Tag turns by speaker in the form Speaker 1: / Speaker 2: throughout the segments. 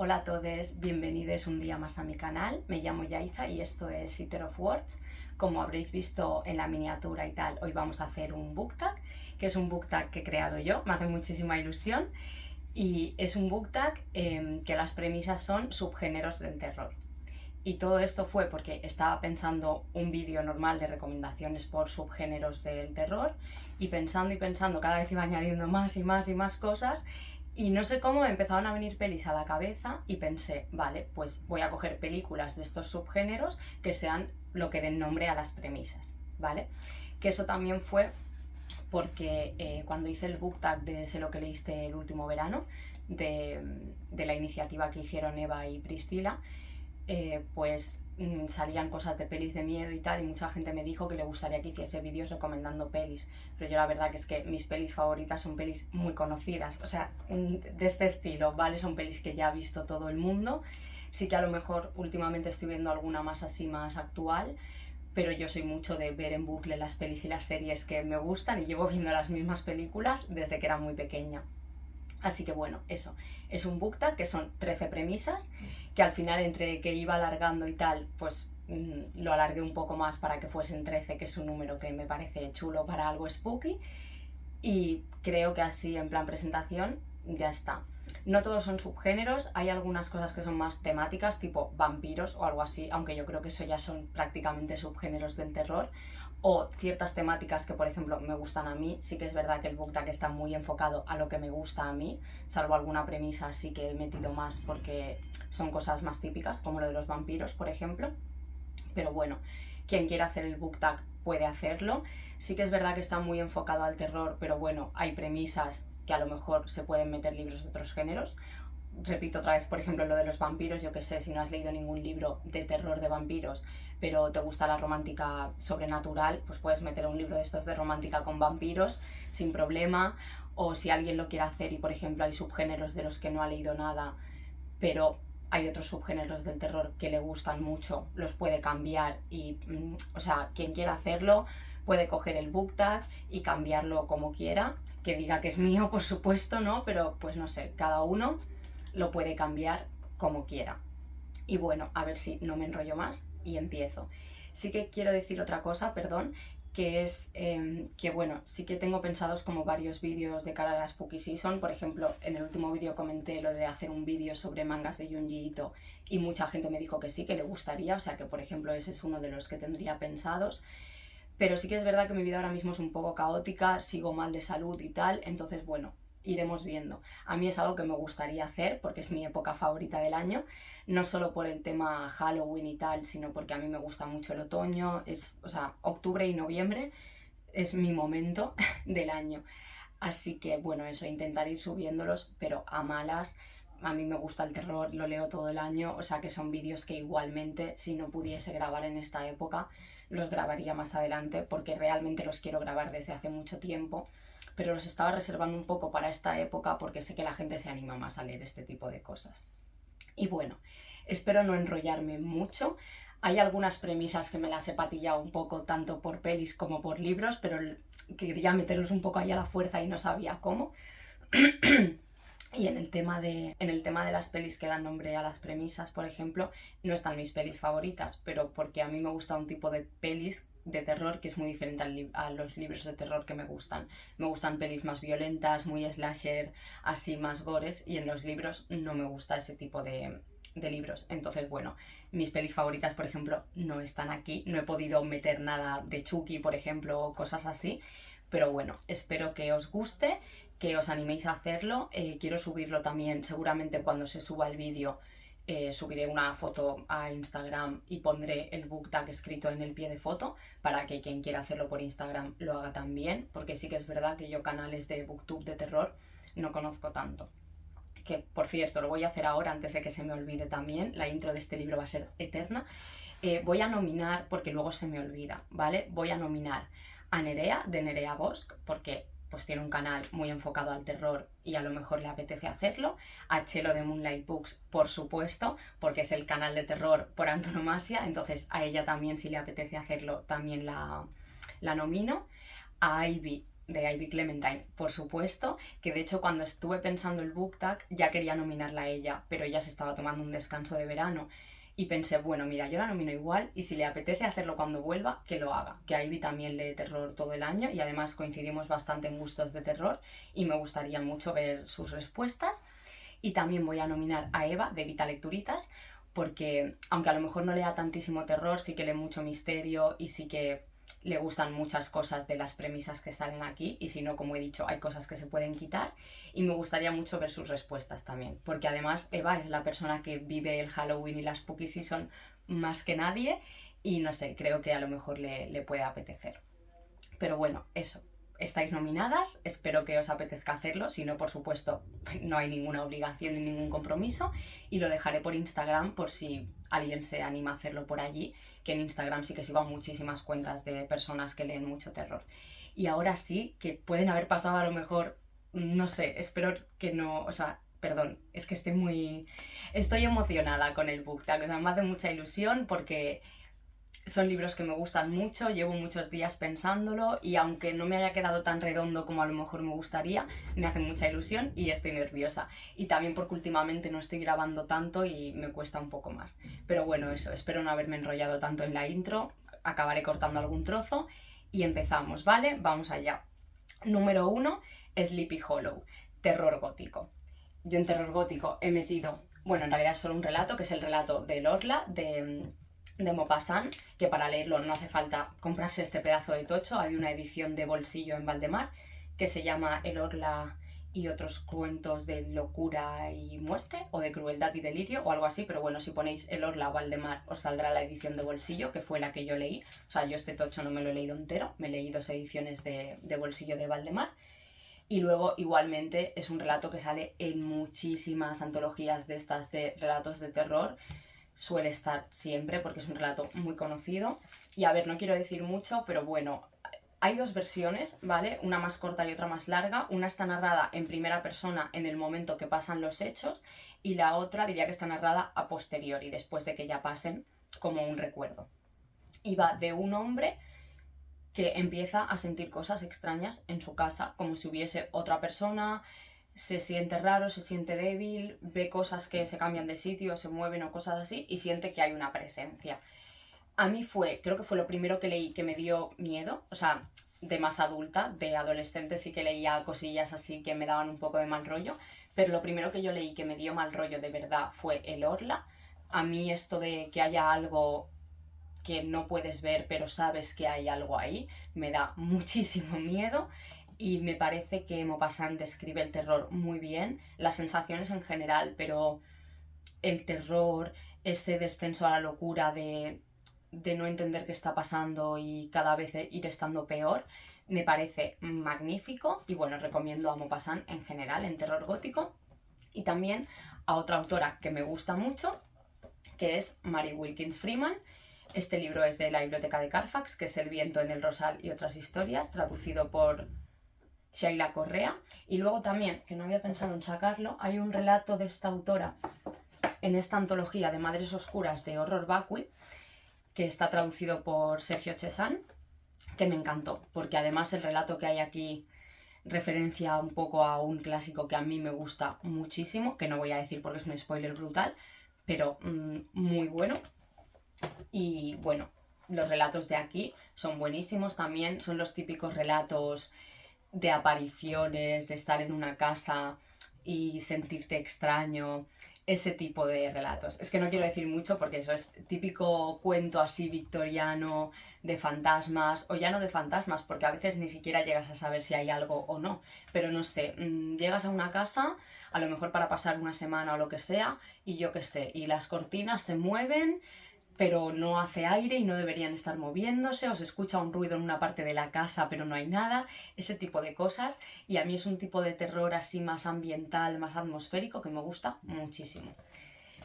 Speaker 1: Hola a todos, bienvenidos un día más a mi canal. Me llamo Yaiza y esto es Sitter of Words. Como habréis visto en la miniatura y tal, hoy vamos a hacer un book tag, que es un book tag que he creado yo, me hace muchísima ilusión. Y es un book tag que las premisas son subgéneros del terror. Y todo esto fue porque estaba pensando un vídeo normal de recomendaciones por subgéneros del terror y pensando, cada vez iba añadiendo más y más y más cosas y no sé cómo me empezaron a venir pelis a la cabeza y pensé, vale, pues voy a coger películas de estos subgéneros que sean lo que den nombre a las premisas, ¿vale? Que eso también fue porque cuando hice el book tag de Sé lo que leíste el último verano, de la iniciativa que hicieron Eva y Priscila, pues salían cosas de pelis de miedo y tal, y mucha gente me dijo que le gustaría que hiciese vídeos recomendando pelis, pero yo la verdad que es que mis pelis favoritas son pelis muy conocidas, o sea, de este estilo, ¿vale? Son pelis que ya ha visto todo el mundo. Sí que a lo mejor últimamente estoy viendo alguna más así, más actual, pero yo soy mucho de ver en bucle las pelis y las series que me gustan y llevo viendo las mismas películas desde que era muy pequeña. Así que bueno, eso, es un book tag que son 13 premisas, que al final entre que iba alargando y tal, pues lo alargué un poco más para que fuesen 13, que es un número que me parece chulo para algo spooky, y creo que así en plan presentación ya está. No todos son subgéneros, hay algunas cosas que son más temáticas, tipo vampiros o algo así, aunque yo creo que eso ya son prácticamente subgéneros del terror, o ciertas temáticas que por ejemplo me gustan a mí. Sí que es verdad que el book tag está muy enfocado a lo que me gusta a mí, salvo alguna premisa así que he metido más porque son cosas más típicas, como lo de los vampiros, por ejemplo. Pero bueno, quien quiera hacer el book tag puede hacerlo. Sí que es verdad que está muy enfocado al terror, pero bueno, hay premisas que a lo mejor se pueden meter libros de otros géneros. Repito otra vez, por ejemplo, lo de los vampiros, yo que sé, si no has leído ningún libro de terror de vampiros, pero te gusta la romántica sobrenatural, pues puedes meter un libro de estos de romántica con vampiros sin problema. O si alguien lo quiere hacer y, por ejemplo, hay subgéneros de los que no ha leído nada, pero hay otros subgéneros del terror que le gustan mucho, los puede cambiar y, o sea, quien quiera hacerlo puede coger el book tag y cambiarlo como quiera, que diga que es mío, por supuesto, ¿no? Pero pues no sé, cada uno lo puede cambiar como quiera. Y bueno, a ver si no me enrollo más y empiezo. Sí que quiero decir otra cosa, perdón, que es que bueno, sí que tengo pensados como varios vídeos de cara a la Spooky Season. Por ejemplo, en el último vídeo comenté lo de hacer un vídeo sobre mangas de Junji Ito y mucha gente me dijo que sí, que le gustaría, o sea que por ejemplo ese es uno de los que tendría pensados. Pero sí que es verdad que mi vida ahora mismo es un poco caótica, sigo mal de salud y tal, entonces bueno, iremos viendo. A mí es algo que me gustaría hacer porque es mi época favorita del año, no solo por el tema Halloween y tal, sino porque a mí me gusta mucho el otoño, o sea, octubre y noviembre es mi momento del año. Así que bueno, eso, intentar ir subiéndolos, pero a malas. A mí me gusta el terror, lo leo todo el año, o sea que son vídeos que igualmente, si no pudiese grabar en esta época, los grabaría más adelante, porque realmente los quiero grabar desde hace mucho tiempo, pero los estaba reservando un poco para esta época porque sé que la gente se anima más a leer este tipo de cosas. Y bueno, espero no enrollarme mucho. Hay algunas premisas que me las he patillado un poco, tanto por pelis como por libros, pero quería meterlos un poco ahí a la fuerza y no sabía cómo. Y en el tema de las pelis que dan nombre a las premisas, por ejemplo, no están mis pelis favoritas, pero porque a mí me gusta un tipo de pelis de terror que es muy diferente a los libros de terror que me gustan. Me gustan pelis más violentas, muy slasher, así más gores, y en los libros no me gusta ese tipo de libros. Entonces, bueno, mis pelis favoritas, por ejemplo, no están aquí. No he podido meter nada de Chucky, por ejemplo, o cosas así. Pero bueno, espero que os guste, que os animéis a hacerlo. Quiero subirlo también, seguramente cuando se suba el vídeo, subiré una foto a Instagram y pondré el book tag escrito en el pie de foto para que quien quiera hacerlo por Instagram lo haga también, porque sí que es verdad que yo canales de booktube de terror no conozco tanto. Que por cierto, lo voy a hacer ahora antes de que se me olvide también, la intro de este libro va a ser eterna. Voy a nominar, porque luego se me olvida, ¿vale? Voy a nominar a Nerea, de Nerea Bosch, porque pues tiene un canal muy enfocado al terror y a lo mejor le apetece hacerlo. A Chelo de Moonlight Books, por supuesto, porque es el canal de terror por antonomasia, entonces a ella también, si le apetece hacerlo, también la nomino. A Ivy, de Ivy Clementine, por supuesto, que de hecho cuando estuve pensando el book tag ya quería nominarla a ella, pero ella se estaba tomando un descanso de verano y pensé, bueno, mira, yo la nomino igual y si le apetece hacerlo cuando vuelva, que lo haga, que a Ivy también lee terror todo el año y además coincidimos bastante en gustos de terror y me gustaría mucho ver sus respuestas. Y también voy a nominar a Eva de Vita Lecturitas, porque aunque a lo mejor no lea tantísimo terror, sí que lee mucho misterio y sí que le gustan muchas cosas de las premisas que salen aquí y si no, como he dicho, hay cosas que se pueden quitar y me gustaría mucho ver sus respuestas también, porque además Eva es la persona que vive el Halloween y la Spooky Season más que nadie y no sé, creo que a lo mejor le puede apetecer. Pero bueno, eso. Estáis nominadas, espero que os apetezca hacerlo, si no, por supuesto, no hay ninguna obligación ni ningún compromiso y lo dejaré por Instagram por si alguien se anima a hacerlo por allí, que en Instagram sí que sigo a muchísimas cuentas de personas que leen mucho terror. Y ahora sí, que pueden haber pasado a lo mejor, no sé, espero que no, o sea, perdón, es que estoy emocionada con el book tag, o sea, me hace mucha ilusión porque son libros que me gustan mucho, llevo muchos días pensándolo y aunque no me haya quedado tan redondo como a lo mejor me gustaría, me hace mucha ilusión y estoy nerviosa. Y también porque últimamente no estoy grabando tanto y me cuesta un poco más. Pero bueno, eso, espero no haberme enrollado tanto en la intro, acabaré cortando algún trozo y empezamos, ¿vale? Vamos allá. Número 1, Sleepy Hollow, terror gótico. Yo en terror gótico he metido, bueno, en realidad es solo un relato, que es el relato de Lorla, de Maupassant, que para leerlo no hace falta comprarse este pedazo de tocho, hay una edición de bolsillo en Valdemar que se llama El Orla y otros cuentos de locura y muerte, o de crueldad y delirio, o algo así, pero bueno, si ponéis El Orla o Valdemar os saldrá la edición de bolsillo, que fue la que yo leí, o sea, yo este tocho no me lo he leído entero, me leí 2 ediciones de bolsillo de Valdemar, y luego igualmente es un relato que sale en muchísimas antologías de estas de relatos de terror, suele estar siempre porque es un relato muy conocido. Y a ver, no quiero decir mucho, pero bueno, hay 2 versiones, ¿vale? Una más corta y otra más larga. Una está narrada en primera persona en el momento que pasan los hechos y la otra diría que está narrada a posteriori, después de que ya pasen, como un recuerdo. Y va de un hombre que empieza a sentir cosas extrañas en su casa, como si hubiese otra persona, se siente raro, se siente débil, ve cosas que se cambian de sitio, se mueven o cosas así y siente que hay una presencia. A mí creo que fue lo primero que leí que me dio miedo, o sea, de más adulta, de adolescente sí que leía cosillas así que me daban un poco de mal rollo, pero lo primero que yo leí que me dio mal rollo de verdad fue El Orla. A mí esto de que haya algo que no puedes ver pero sabes que hay algo ahí, me da muchísimo miedo y me parece que Maupassant describe el terror muy bien, las sensaciones en general, pero el terror, ese descenso a la locura de no entender qué está pasando y cada vez ir estando peor, me parece magnífico y bueno, recomiendo a Maupassant en general en terror gótico y también a otra autora que me gusta mucho, que es Mary Wilkins Freeman. Este libro es de la Biblioteca de Carfax, que es El viento en el rosal y otras historias, traducido por Sheila Correa. Y luego también, que no había pensado en sacarlo, hay un relato de esta autora en esta antología de Madres Oscuras de Horror Vacui, que está traducido por Sergio Chesán, que me encantó, porque además el relato que hay aquí referencia un poco a un clásico que a mí me gusta muchísimo, que no voy a decir porque es un spoiler brutal, pero muy bueno. Y bueno, los relatos de aquí son buenísimos también, son los típicos relatos de apariciones, de estar en una casa y sentirte extraño, ese tipo de relatos. Es que no quiero decir mucho porque eso es típico cuento así victoriano de fantasmas, o ya no de fantasmas, porque a veces ni siquiera llegas a saber si hay algo o no, pero no sé, llegas a una casa, a lo mejor para pasar una semana o lo que sea, y yo qué sé, y las cortinas se mueven pero no hace aire y no deberían estar moviéndose, o se escucha un ruido en una parte de la casa pero no hay nada, ese tipo de cosas, y a mí es un tipo de terror así más ambiental, más atmosférico que me gusta muchísimo.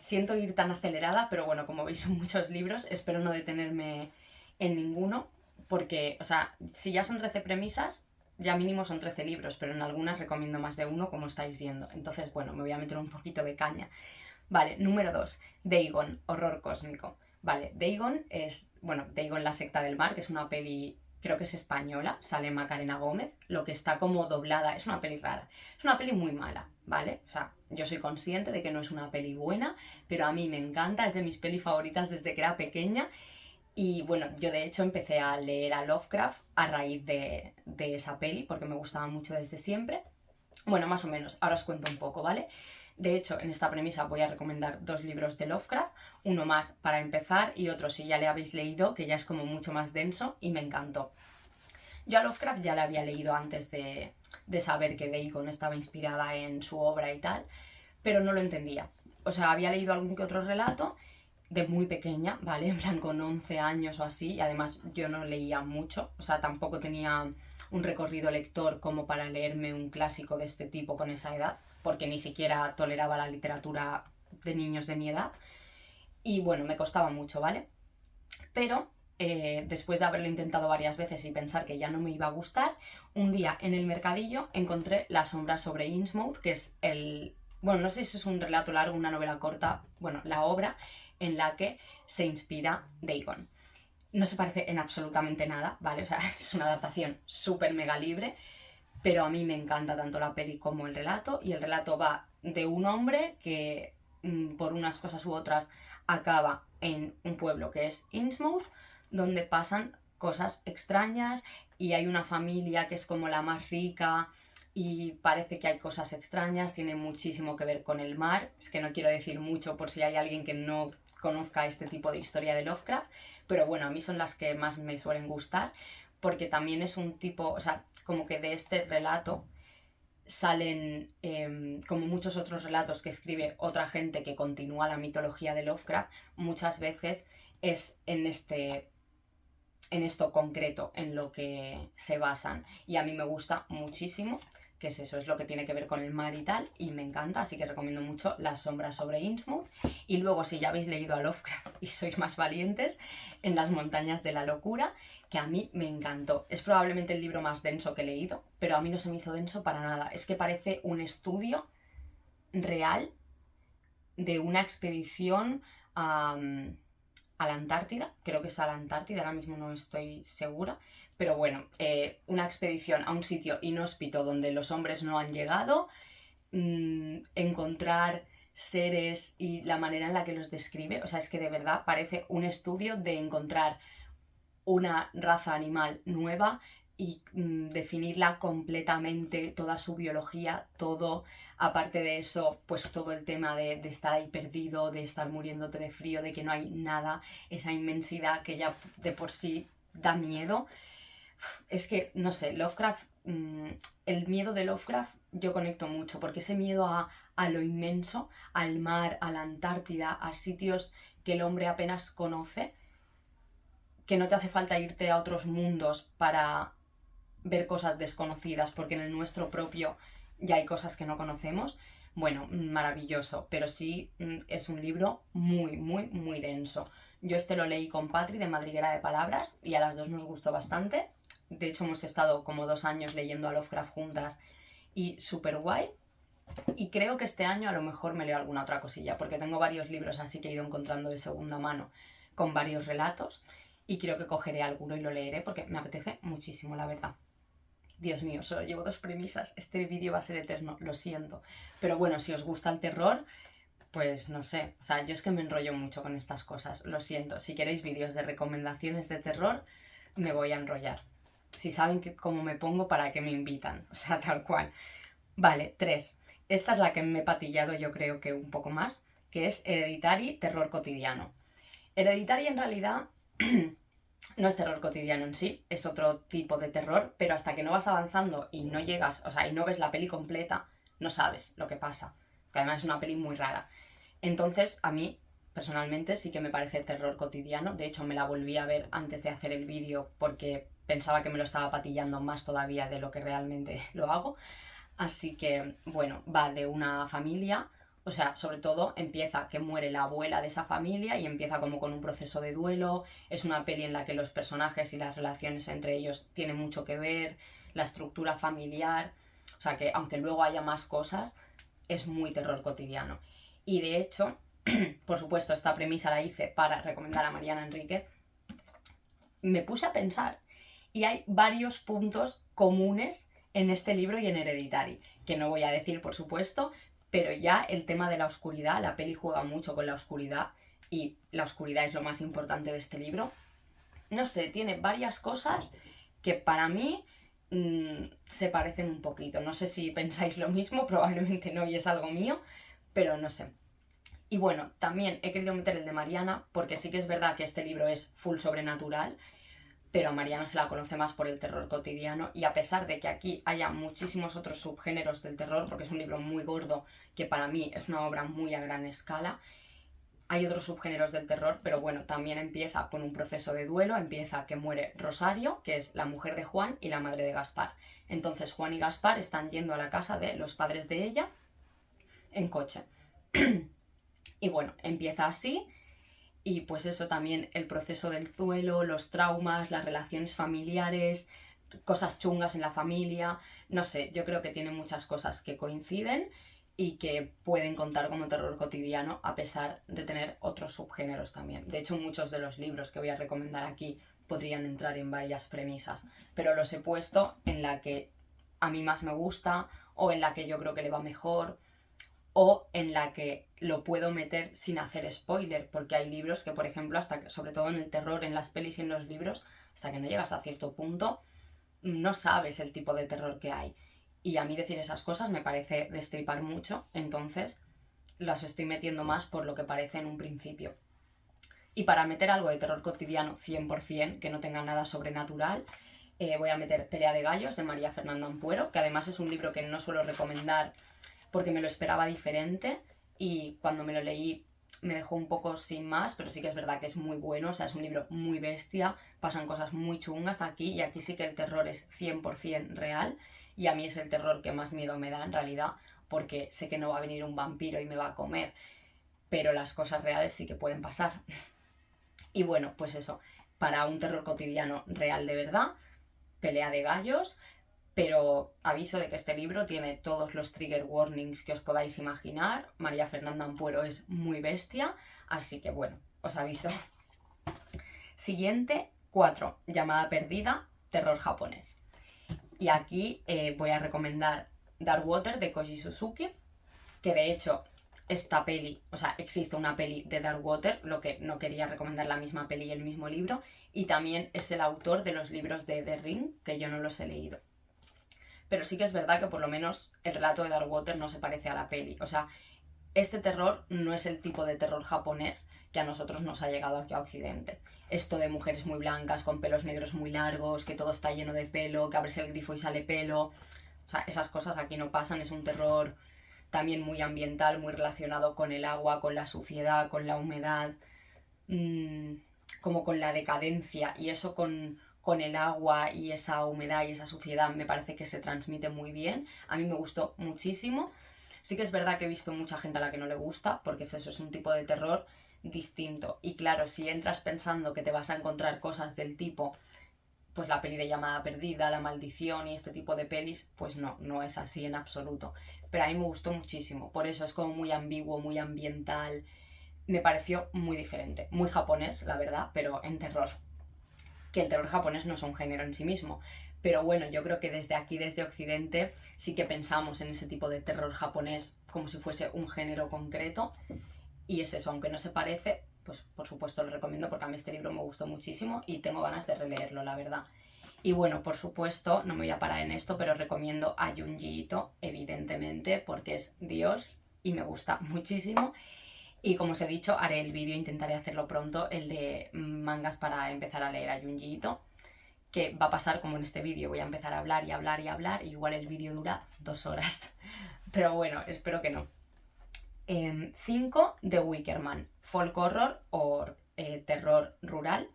Speaker 1: Siento ir tan acelerada, pero bueno, como veis son muchos libros, espero no detenerme en ninguno, porque, o sea, si ya son 13 premisas, ya mínimo son 13 libros, pero en algunas recomiendo más de uno, como estáis viendo. Entonces, bueno, me voy a meter un poquito de caña. Vale, número 2, Dagon, horror cósmico. Vale, Dagon es, bueno, Dagon la secta del mar, que es una peli creo que es española, sale Macarena Gómez, lo que está como doblada, es una peli rara, es una peli muy mala, ¿vale? O sea, yo soy consciente de que no es una peli buena, pero a mí me encanta, es de mis pelis favoritas desde que era pequeña. Y bueno, yo de hecho empecé a leer a Lovecraft a raíz de esa peli, porque me gustaba mucho desde siempre. Bueno, más o menos, ahora os cuento un poco, ¿vale? De hecho, en esta premisa voy a recomendar 2 libros de Lovecraft, uno más para empezar y otro si ya le habéis leído, que ya es como mucho más denso y me encantó. Yo a Lovecraft ya le había leído antes de saber que Dagon estaba inspirada en su obra y tal, pero no lo entendía. O sea, había leído algún que otro relato de muy pequeña, ¿vale? En plan con 11 años o así, y además yo no leía mucho, o sea, tampoco tenía un recorrido lector como para leerme un clásico de este tipo con esa edad, porque ni siquiera toleraba la literatura de niños de mi edad, y bueno, me costaba mucho, ¿vale? Pero después de haberlo intentado varias veces y pensar que ya no me iba a gustar, un día en el mercadillo encontré La sombra sobre Innsmouth, que es el... Bueno, no sé si es un relato largo, una novela corta, bueno, la obra en la que se inspira Dagon. No se parece en absolutamente nada, ¿vale? O sea, es una adaptación súper mega libre, pero a mí me encanta tanto la peli como el relato, y el relato va de un hombre que por unas cosas u otras acaba en un pueblo que es Innsmouth, donde pasan cosas extrañas y hay una familia que es como la más rica y parece que hay cosas extrañas, tiene muchísimo que ver con el mar, es que no quiero decir mucho por si hay alguien que no conozca este tipo de historia de Lovecraft, pero bueno, a mí son las que más me suelen gustar, porque también es un tipo, o sea, como que de este relato salen, como muchos otros relatos que escribe otra gente que continúa la mitología de Lovecraft, muchas veces es en esto concreto en lo que se basan. Y a mí me gusta muchísimo, que es eso, es lo que tiene que ver con el mar y tal, y me encanta, así que recomiendo mucho Las sombras sobre Innsmouth. Y luego, si ya habéis leído a Lovecraft y sois más valientes, En las montañas de la locura, que a mí me encantó. Es probablemente el libro más denso que he leído, pero a mí no se me hizo denso para nada. Es que parece un estudio real de una expedición a la Antártida, creo que es a la Antártida, ahora mismo no estoy segura, pero bueno, una expedición a un sitio inhóspito donde los hombres no han llegado, encontrar seres y la manera en la que los describe, o sea, es que de verdad parece un estudio de encontrar una raza animal nueva y definirla completamente, toda su biología, todo, aparte de eso, pues todo el tema de estar ahí perdido, de estar muriéndote de frío, de que no hay nada, esa inmensidad que ya de por sí da miedo. Es que, no sé, Lovecraft, el miedo de Lovecraft yo conecto mucho, porque ese miedo a lo inmenso, al mar, a la Antártida, a sitios que el hombre apenas conoce, que no te hace falta irte a otros mundos para ver cosas desconocidas, porque en el nuestro propio ya hay cosas que no conocemos. Bueno, maravilloso, pero sí es un libro muy, muy, muy denso. Yo este lo leí con Patri de Madriguera de Palabras y a las dos nos gustó bastante. De hecho, hemos estado como 2 años leyendo a Lovecraft juntas y súper guay. Y creo que este año a lo mejor me leo alguna otra cosilla, porque tengo varios libros así que he ido encontrando de segunda mano con varios relatos y creo que cogeré alguno y lo leeré porque me apetece muchísimo, la verdad. Dios mío, solo llevo 2 premisas. Este vídeo va a ser eterno, lo siento. Pero bueno, si os gusta el terror, pues no sé. O sea, yo es que me enrollo mucho con estas cosas, lo siento. Si queréis vídeos de recomendaciones de terror, me voy a enrollar. Si saben cómo me pongo, ¿para qué me invitan? O sea, tal cual. Vale, 3. Esta es la que me he patillado yo creo que un poco más, que es Hereditary, terror cotidiano. Hereditary en realidad no es terror cotidiano en sí, es otro tipo de terror, pero hasta que no vas avanzando y no llegas, o sea, y no ves la peli completa, no sabes lo que pasa. Que además es una peli muy rara. Entonces, a mí, personalmente, sí que me parece terror cotidiano. De hecho, me la volví a ver antes de hacer el vídeo porque pensaba que me lo estaba patillando más todavía de lo que realmente lo hago. Así que, bueno, va de una familia, o sea, sobre todo empieza que muere la abuela de esa familia y empieza como con un proceso de duelo. Es una peli en la que los personajes y las relaciones entre ellos tienen mucho que ver, la estructura familiar, o sea que aunque luego haya más cosas, es muy terror cotidiano. Y de hecho, por supuesto, esta premisa la hice para recomendar a Mariana Enríquez. Me puse a pensar y hay varios puntos comunes en este libro y en Hereditary, que no voy a decir por supuesto, pero ya el tema de la oscuridad, la peli juega mucho con la oscuridad y la oscuridad es lo más importante de este libro. No sé, tiene varias cosas que para mí se parecen un poquito. No sé si pensáis lo mismo, probablemente no y es algo mío, pero no sé. Y bueno, también he querido meter el de Mariana, porque sí que es verdad que este libro es full sobrenatural, pero a Mariana se la conoce más por el terror cotidiano, y a pesar de que aquí haya muchísimos otros subgéneros del terror, porque es un libro muy gordo, que para mí es una obra muy a gran escala, hay otros subgéneros del terror, pero bueno, también empieza con un proceso de duelo, empieza que muere Rosario, que es la mujer de Juan y la madre de Gaspar. Entonces Juan y Gaspar están yendo a la casa de los padres de ella en coche. Y bueno, empieza así, y pues eso también, el proceso del duelo, los traumas, las relaciones familiares, cosas chungas en la familia, no sé, yo creo que tiene muchas cosas que coinciden y que pueden contar como terror cotidiano a pesar de tener otros subgéneros también. De hecho, muchos de los libros que voy a recomendar aquí podrían entrar en varias premisas, pero los he puesto en la que a mí más me gusta o en la que yo creo que le va mejor o en la que lo puedo meter sin hacer spoiler, porque hay libros que, por ejemplo, hasta que, sobre todo en el terror, en las pelis y en los libros, hasta que no llegas a cierto punto, no sabes el tipo de terror que hay. Y a mí decir esas cosas me parece destripar mucho, entonces las estoy metiendo más por lo que parece en un principio. Y para meter algo de terror cotidiano 100%, que no tenga nada sobrenatural, voy a meter Pelea de Gallos de María Fernanda Ampuero, que además es un libro que no suelo recomendar porque me lo esperaba diferente y cuando me lo leí me dejó un poco sin más, pero sí que es verdad que es muy bueno, o sea, es un libro muy bestia, pasan cosas muy chungas aquí y aquí sí que el terror es 100% real y a mí es el terror que más miedo me da en realidad porque sé que no va a venir un vampiro y me va a comer, pero las cosas reales sí que pueden pasar. Y bueno, pues eso, para un terror cotidiano real de verdad, Pelea de Gallos, pero aviso de que este libro tiene todos los trigger warnings que os podáis imaginar. María Fernanda Ampuero es muy bestia, así que bueno, os aviso. Siguiente, 4, Llamada perdida, terror japonés. Y aquí voy a recomendar Dark Water de Koji Suzuki, que de hecho esta peli, o sea, existe una peli de Dark Water, lo que no quería recomendar la misma peli y el mismo libro, y también es el autor de los libros de The Ring, que yo no los he leído. Pero sí que es verdad que por lo menos el relato de Dark Water no se parece a la peli. O sea, este terror no es el tipo de terror japonés que a nosotros nos ha llegado aquí a Occidente. Esto de mujeres muy blancas, con pelos negros muy largos, que todo está lleno de pelo, que abres el grifo y sale pelo. O sea, esas cosas aquí no pasan, es un terror también muy ambiental, muy relacionado con el agua, con la suciedad, con la humedad, como con la decadencia, y eso con el agua y esa humedad y esa suciedad me parece que se transmite muy bien. A mí me gustó muchísimo. Sí que es verdad que he visto mucha gente a la que no le gusta, porque es eso, es un tipo de terror distinto. Y claro, si entras pensando que te vas a encontrar cosas del tipo, pues la peli de Llamada Perdida, La Maldición y este tipo de pelis, pues no, no es así en absoluto. Pero a mí me gustó muchísimo, por eso es como muy ambiguo, muy ambiental. Me pareció muy diferente, muy japonés, la verdad, pero en terror. Que el terror japonés no es un género en sí mismo. Pero bueno, yo creo que desde aquí, desde Occidente, sí que pensamos en ese tipo de terror japonés como si fuese un género concreto. Y es eso, aunque no se parece, pues por supuesto lo recomiendo porque a mí este libro me gustó muchísimo y tengo ganas de releerlo, la verdad. Y bueno, por supuesto, no me voy a parar en esto, pero recomiendo a Junji Ito, evidentemente, porque es Dios y me gusta muchísimo. Y como os he dicho, haré el vídeo, intentaré hacerlo pronto, el de mangas para empezar a leer a Junji Ito, que va a pasar como en este vídeo, voy a empezar a hablar y hablar y hablar, y igual el vídeo dura 2 horas. Pero bueno, espero que no. 5, The Wicker Man, folk horror o terror rural,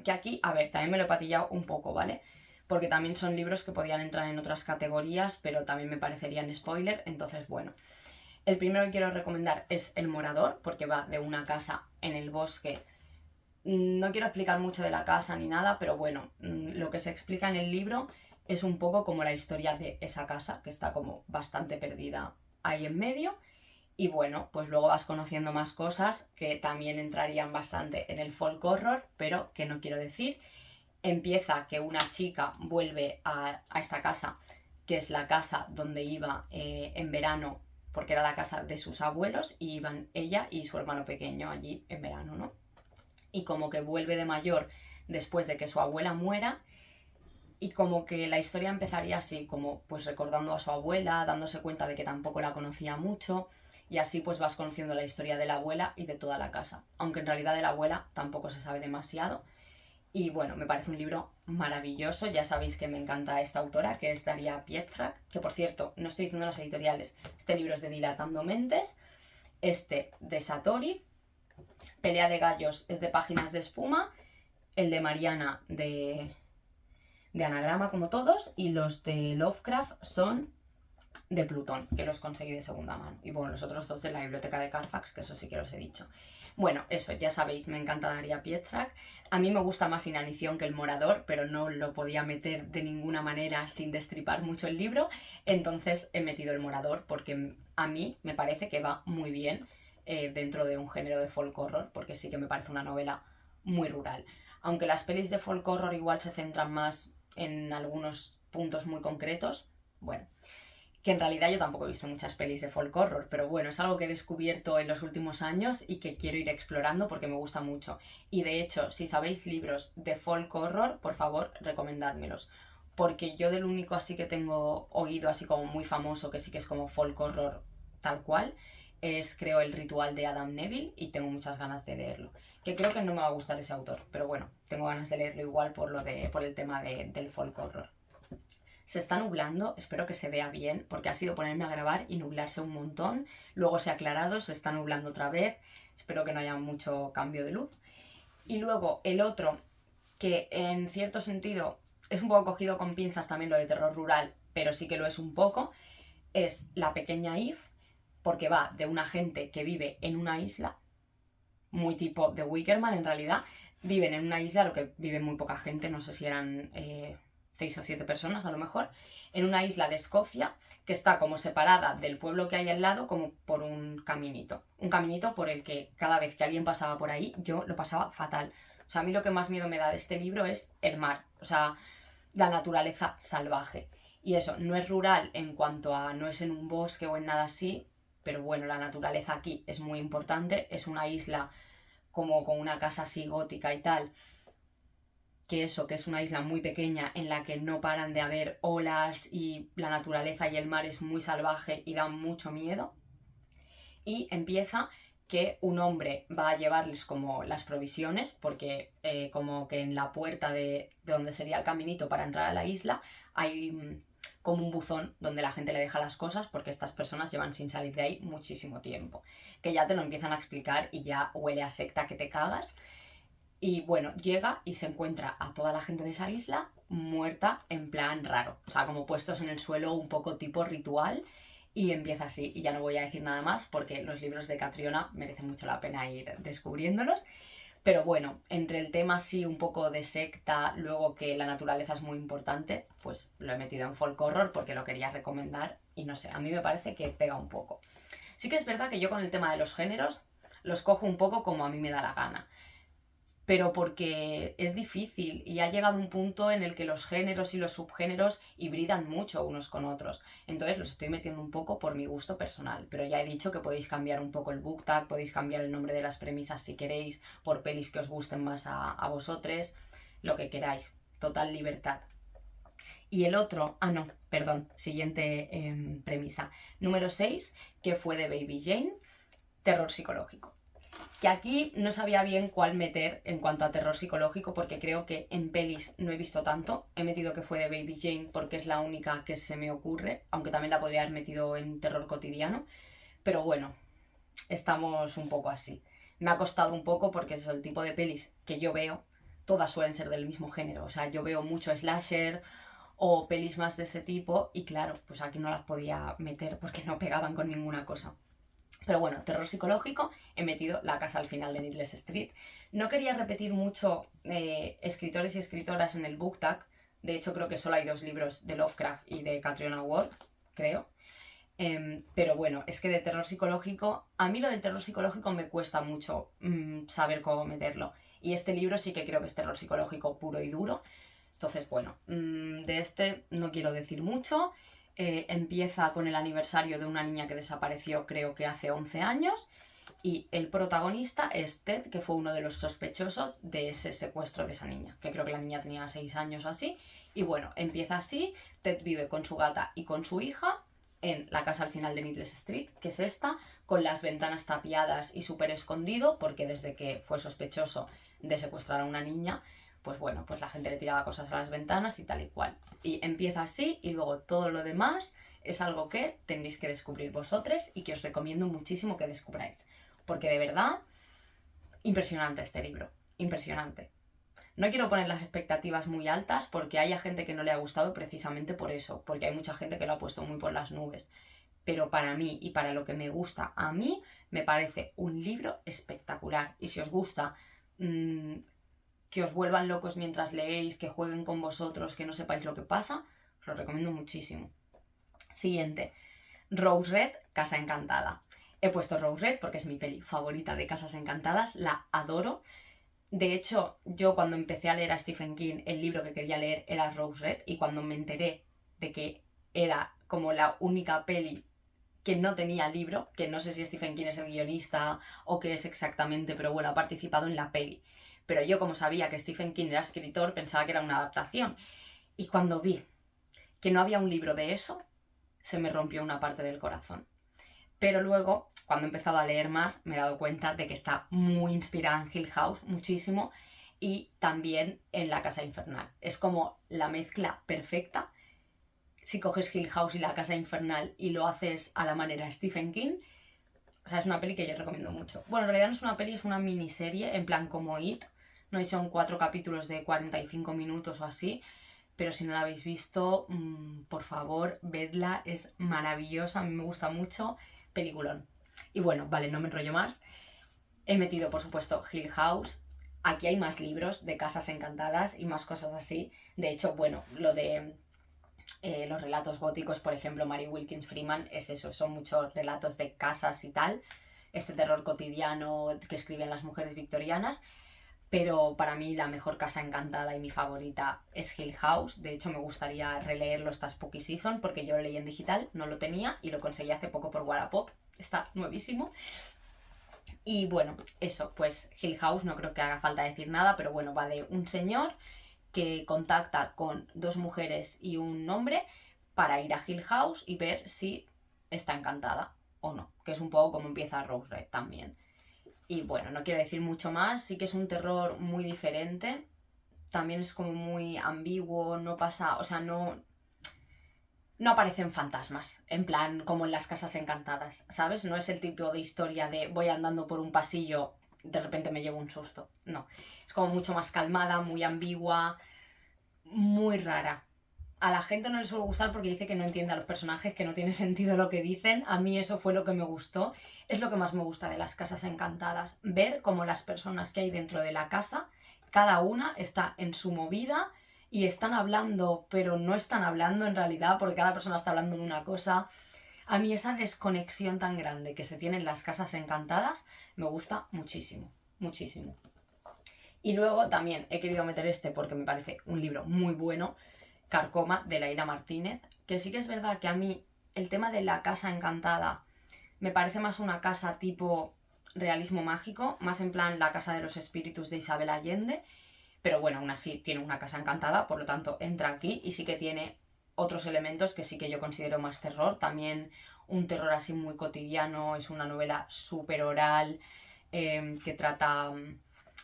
Speaker 1: que aquí, a ver, también me lo he patillado un poco, ¿vale? Porque también son libros que podían entrar en otras categorías, pero también me parecerían spoiler, entonces bueno. El primero que quiero recomendar es El Morador, porque va de una casa en el bosque. No quiero explicar mucho de la casa ni nada, pero bueno, lo que se explica en el libro es un poco como la historia de esa casa, que está como bastante perdida ahí en medio. Y bueno, pues luego vas conociendo más cosas que también entrarían bastante en el folk horror, pero que no quiero decir. empieza que una chica vuelve a esta casa, que es la casa donde iba en verano, porque era la casa de sus abuelos, y iban ella y su hermano pequeño allí en verano, ¿no? Y como que vuelve de mayor después de que su abuela muera, y como que la historia empezaría así, como pues recordando a su abuela, dándose cuenta de que tampoco la conocía mucho, y así pues vas conociendo la historia de la abuela y de toda la casa, aunque en realidad de la abuela tampoco se sabe demasiado. Y bueno, me parece un libro maravilloso. Ya sabéis que me encanta esta autora, que es Daria Pietrzak, que por cierto, no estoy diciendo las editoriales, este libro es de Dilatando Mentes, este de Satori, Pelea de Gallos es de Páginas de Espuma, el de Mariana de Anagrama como todos, y los de Lovecraft son de Plutón, que los conseguí de segunda mano. Y bueno, los otros dos de la biblioteca de Carfax, que eso sí que los he dicho. Bueno, eso, ya sabéis, me encanta Daria Pietrzak. A mí me gusta más Inanición que El Morador, pero no lo podía meter de ninguna manera sin destripar mucho el libro. Entonces he metido El Morador porque a mí me parece que va muy bien dentro de un género de folk horror, porque sí que me parece una novela muy rural. Aunque las pelis de folk horror igual se centran más en algunos puntos muy concretos, bueno, que en realidad yo tampoco he visto muchas pelis de folk horror, pero bueno, es algo que he descubierto en los últimos años y que quiero ir explorando porque me gusta mucho. Y de hecho, si sabéis libros de folk horror, por favor, recomendádmelos. Porque yo del único así que tengo oído así como muy famoso, que sí que es como folk horror tal cual, es creo El Ritual de Adam Neville y tengo muchas ganas de leerlo. Que creo que no me va a gustar ese autor, pero bueno, tengo ganas de leerlo igual por el tema del folk horror. Se está nublando, espero que se vea bien, porque ha sido ponerme a grabar y nublarse un montón. Luego se ha aclarado, se está nublando otra vez. Espero que no haya mucho cambio de luz. Y luego el otro, que en cierto sentido es un poco cogido con pinzas también lo de terror rural, pero sí que lo es un poco, es La Pequeña Eve, porque va de una gente que vive en una isla, muy tipo de Wickerman en realidad. Viven en una isla, lo que vive muy poca gente, no sé si eran 6 o 7 personas a lo mejor, en una isla de Escocia que está como separada del pueblo que hay al lado como por un caminito. Un caminito por el que cada vez que alguien pasaba por ahí yo lo pasaba fatal. O sea, a mí lo que más miedo me da de este libro es el mar, o sea, la naturaleza salvaje. Y eso, no es rural en cuanto a no es en un bosque o en nada así, pero bueno, la naturaleza aquí es muy importante, es una isla como con una casa así gótica y tal, que eso, que es una isla muy pequeña en la que no paran de haber olas y la naturaleza y el mar es muy salvaje y da mucho miedo. Y empieza que un hombre va a llevarles como las provisiones, porque como que en la puerta de donde sería el caminito para entrar a la isla hay como un buzón donde la gente le deja las cosas, porque estas personas llevan sin salir de ahí muchísimo tiempo. Que ya te lo empiezan a explicar y ya huele a secta que te cagas. Y bueno, llega y se encuentra a toda la gente de esa isla muerta en plan raro. O sea, como puestos en el suelo un poco tipo ritual. Y empieza así. Y ya no voy a decir nada más porque los libros de Catriona merecen mucho la pena ir descubriéndolos. Pero bueno, entre el tema así un poco de secta, luego que la naturaleza es muy importante, pues lo he metido en folk horror porque lo quería recomendar. Y no sé, a mí me parece que pega un poco. Sí que es verdad que yo con el tema de los géneros los cojo un poco como a mí me da la gana, pero porque es difícil y ha llegado un punto en el que los géneros y los subgéneros hibridan mucho unos con otros. Entonces los estoy metiendo un poco por mi gusto personal, pero ya he dicho que podéis cambiar un poco el book tag, podéis cambiar el nombre de las premisas si queréis, por pelis que os gusten más a vosotros, lo que queráis. Total libertad. Y el otro, no, perdón, siguiente premisa. Número 6, que fue de Baby Jane, terror psicológico. Que aquí no sabía bien cuál meter en cuanto a terror psicológico, porque creo que en pelis no he visto tanto. He metido que fue de Baby Jane porque es la única que se me ocurre, aunque también la podría haber metido en terror cotidiano. Pero bueno, estamos un poco así. Me ha costado un poco porque es el tipo de pelis que yo veo, todas suelen ser del mismo género. O sea, yo veo mucho slasher o pelis más de ese tipo y claro, pues aquí no las podía meter porque no pegaban con ninguna cosa. Pero bueno, terror psicológico, he metido La casa al final de Needless Street. No quería repetir mucho escritores y escritoras en el book tag. De hecho, creo que solo hay 2 libros de Lovecraft y de Catriona Ward, creo. Pero bueno, es que de terror psicológico, a mí lo del terror psicológico me cuesta mucho saber cómo meterlo. Y este libro sí que creo que es terror psicológico puro y duro. Entonces, bueno, de este no quiero decir mucho. Empieza con el aniversario de una niña que desapareció, creo que hace 11 años. Y el protagonista es Ted, que fue uno de los sospechosos de ese secuestro de esa niña, que creo que la niña tenía 6 años o así. Y bueno, empieza así. Ted vive con su gata y con su hija en la casa al final de Needless Street, que es esta, con las ventanas tapiadas y súper escondido, porque desde que fue sospechoso de secuestrar a una niña, pues bueno, pues la gente le tiraba cosas a las ventanas y tal y cual. Y empieza así y luego todo lo demás es algo que tenéis que descubrir vosotros y que os recomiendo muchísimo que descubráis. Porque de verdad, impresionante este libro, impresionante. No quiero poner las expectativas muy altas porque hay gente que no le ha gustado precisamente por eso, porque hay mucha gente que lo ha puesto muy por las nubes. Pero para mí y para lo que me gusta a mí, me parece un libro espectacular. Y si os gusta que os vuelvan locos mientras leéis, que jueguen con vosotros, que no sepáis lo que pasa, os lo recomiendo muchísimo. Siguiente, Rose Red, Casa Encantada. He puesto Rose Red porque es mi peli favorita de Casas Encantadas, la adoro. De hecho, yo cuando empecé a leer a Stephen King, el libro que quería leer era Rose Red, y cuando me enteré de que era como la única peli que no tenía libro, que no sé si Stephen King es el guionista o qué es exactamente, pero bueno, ha participado en la peli. Pero yo, como sabía que Stephen King era escritor, pensaba que era una adaptación. Y cuando vi que no había un libro de eso, se me rompió una parte del corazón. Pero luego, cuando he empezado a leer más, me he dado cuenta de que está muy inspirada en Hill House, muchísimo, y también en La Casa Infernal. Es como la mezcla perfecta. Si coges Hill House y La Casa Infernal y lo haces a la manera Stephen King, o sea, es una peli que yo recomiendo mucho. Bueno, en realidad no es una peli, es una miniserie, en plan como It. No sé si son 4 capítulos de 45 minutos o así, pero si no la habéis visto, por favor, vedla, es maravillosa, a mí me gusta mucho, peliculón. Y bueno, vale, no me enrollo más. He metido, por supuesto, Hill House. Aquí hay más libros de casas encantadas y más cosas así. De hecho, bueno, lo de los relatos góticos, por ejemplo, Mary Wilkins Freeman, es eso, son muchos relatos de casas y tal. Este terror cotidiano que escriben las mujeres victorianas. Pero para mí la mejor casa encantada y mi favorita es Hill House. De hecho, me gustaría releerlo esta Spooky Season porque yo lo leí en digital, no lo tenía y lo conseguí hace poco por Wallapop. Está nuevísimo. Y bueno, eso, pues Hill House, no creo que haga falta decir nada, pero bueno, va de un señor que contacta con 2 mujeres y un hombre para ir a Hill House y ver si está encantada o no, que es un poco como empieza Rose Red también. Y bueno, no quiero decir mucho más, sí que es un terror muy diferente, también es como muy ambiguo, no pasa, o sea, no aparecen fantasmas, en plan como en las casas encantadas, ¿sabes? No es el tipo de historia de voy andando por un pasillo, de repente me llevo un susto, no. Es como mucho más calmada, muy ambigua, muy rara. A la gente no le suele gustar porque dice que no entiende a los personajes, que no tiene sentido lo que dicen. A mí eso fue lo que me gustó. Es lo que más me gusta de las casas encantadas. Ver cómo las personas que hay dentro de la casa, cada una está en su movida y están hablando, pero no están hablando en realidad porque cada persona está hablando de una cosa. A mí esa desconexión tan grande que se tiene en las casas encantadas me gusta muchísimo, muchísimo. Y luego también he querido meter este porque me parece un libro muy bueno, Carcoma, de Laira Martínez, que sí que es verdad que a mí el tema de la casa encantada me parece más una casa tipo realismo mágico, más en plan la casa de los espíritus de Isabel Allende, pero bueno, aún así tiene una casa encantada, por lo tanto entra aquí y sí que tiene otros elementos que sí que yo considero más terror, también un terror así muy cotidiano, es una novela súper oral, que trata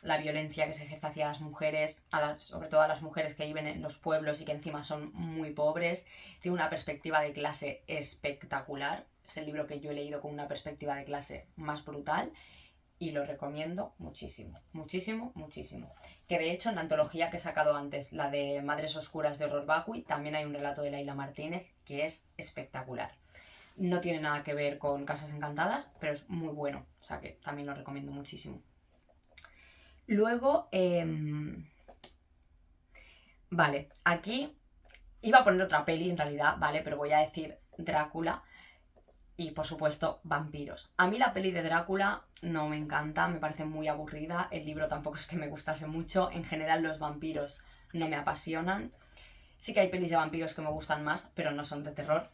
Speaker 1: la violencia que se ejerce hacia las mujeres, sobre todo a las mujeres que viven en los pueblos y que encima son muy pobres. Tiene una perspectiva de clase espectacular. Es el libro que yo he leído con una perspectiva de clase más brutal y lo recomiendo muchísimo, muchísimo, muchísimo. Que de hecho en la antología que he sacado antes, la de Madres Oscuras de Horror Vacui, también hay un relato de Laila Martínez que es espectacular. No tiene nada que ver con Casas Encantadas, pero es muy bueno, o sea que también lo recomiendo muchísimo. Luego, vale, aquí iba a poner otra peli en realidad, ¿vale? Pero voy a decir Drácula, y por supuesto vampiros. A mí la peli de Drácula no me encanta, me parece muy aburrida, el libro tampoco es que me gustase mucho, en general los vampiros no me apasionan. Sí que hay pelis de vampiros que me gustan más, pero no son de terror.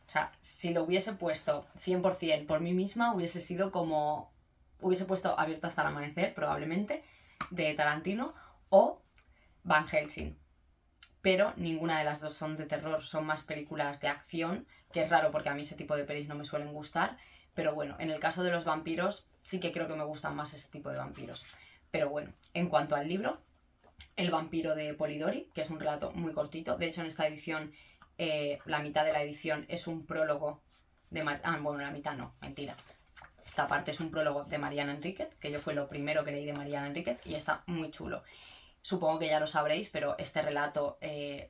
Speaker 1: O sea, si lo hubiese puesto 100% por mí misma, hubiese sido como... Hubiese puesto Abierto hasta el amanecer, probablemente, de Tarantino, o Van Helsing. Pero ninguna de las dos son de terror, son más películas de acción, que es raro porque a mí ese tipo de pelis no me suelen gustar. Pero bueno, en el caso de los vampiros, sí que creo que me gustan más ese tipo de vampiros. Pero bueno, en cuanto al libro, El vampiro de Polidori, que es un relato muy cortito. De hecho, en esta edición, la mitad de la edición es un prólogo de... bueno, la mitad no, mentira. Esta parte es un prólogo de Mariana Enríquez, que yo fue lo primero que leí de Mariana Enríquez y está muy chulo. Supongo que ya lo sabréis, pero este relato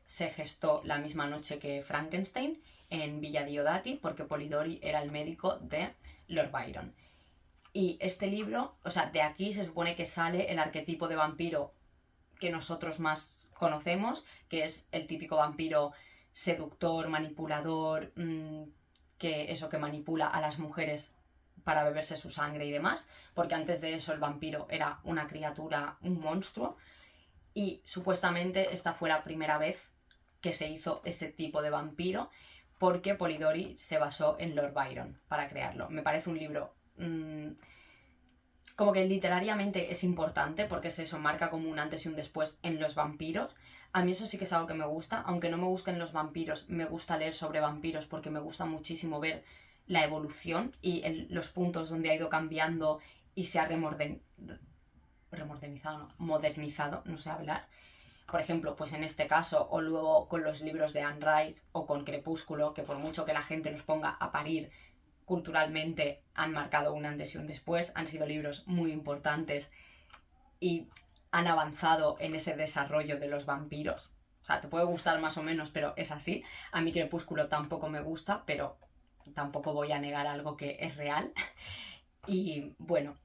Speaker 1: se gestó la misma noche que Frankenstein en Villa Diodati, porque Polidori era el médico de Lord Byron. Y este libro, o sea, de aquí se supone que sale el arquetipo de vampiro que nosotros más conocemos, que es el típico vampiro seductor, manipulador, que manipula a las mujeres para beberse su sangre y demás, porque antes de eso el vampiro era una criatura, un monstruo, y supuestamente esta fue la primera vez que se hizo ese tipo de vampiro, porque Polidori se basó en Lord Byron para crearlo. Me parece un libro como que literariamente es importante, porque es eso, marca como un antes y un después en los vampiros. A mí eso sí que es algo que me gusta, aunque no me gusten los vampiros, me gusta leer sobre vampiros porque me gusta muchísimo ver la evolución y los puntos donde ha ido cambiando y se ha modernizado, no sé hablar. Por ejemplo, pues en este caso, o luego con los libros de Anne Rice o con Crepúsculo, que por mucho que la gente los ponga a parir, culturalmente han marcado un antes y un después, han sido libros muy importantes y han avanzado en ese desarrollo de los vampiros. O sea, te puede gustar más o menos, pero es así. A mí Crepúsculo tampoco me gusta, pero tampoco voy a negar algo que es real. Y bueno,